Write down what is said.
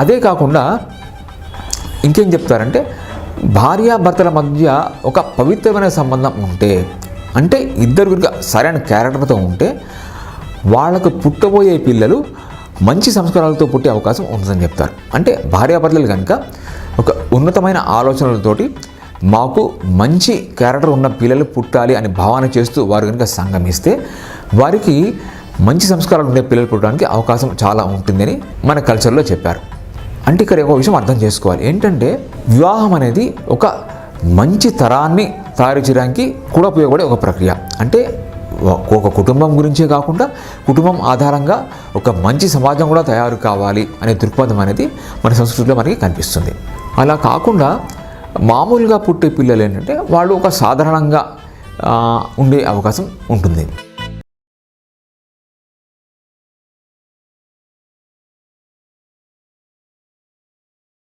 అదే కాకుండా ఇంకేం చెప్తారంటే భార్యాభర్తల మధ్య ఒక పవిత్రమైన సంబంధం ఉంటే, అంటే ఇద్దరు సరైన క్యారెక్టర్తో ఉంటే వాళ్ళకు పుట్టబోయే పిల్లలు మంచి సంస్కారాలతో పుట్టే అవకాశం ఉంటుందని చెప్తారు. అంటే భార్యాభర్తలు కనుక ఒక ఉన్నతమైన ఆలోచనలతోటి మాకు మంచి క్యారెక్టర్ ఉన్న పిల్లలు పుట్టాలి అని భావన చేస్తూ వారు కనుక సంగమిస్తే వారికి మంచి సంస్కారాలు ఉండే పిల్లలు పుట్టడానికి అవకాశం చాలా ఉంటుందని మన కల్చర్లో చెప్పారు. అంటే ఇక్కడ ఒక విషయం అర్థం చేసుకోవాలి, ఏంటంటే వివాహం అనేది ఒక మంచి తరాన్ని తయారు చేయడానికి కూడా ఉపయోగపడే ఒక ప్రక్రియ. అంటే ఒక కుటుంబం గురించే కాకుండా కుటుంబం ఆధారంగా ఒక మంచి సమాజం కూడా తయారు కావాలి అనే దృక్పథం అనేది మన సంస్కృతిలో మనకి కనిపిస్తుంది. అలా కాకుండా మామూలుగా పుట్టే పిల్లలు ఏంటంటే వాళ్ళు ఒక సాధారణంగా ఉండే అవకాశం ఉంటుంది.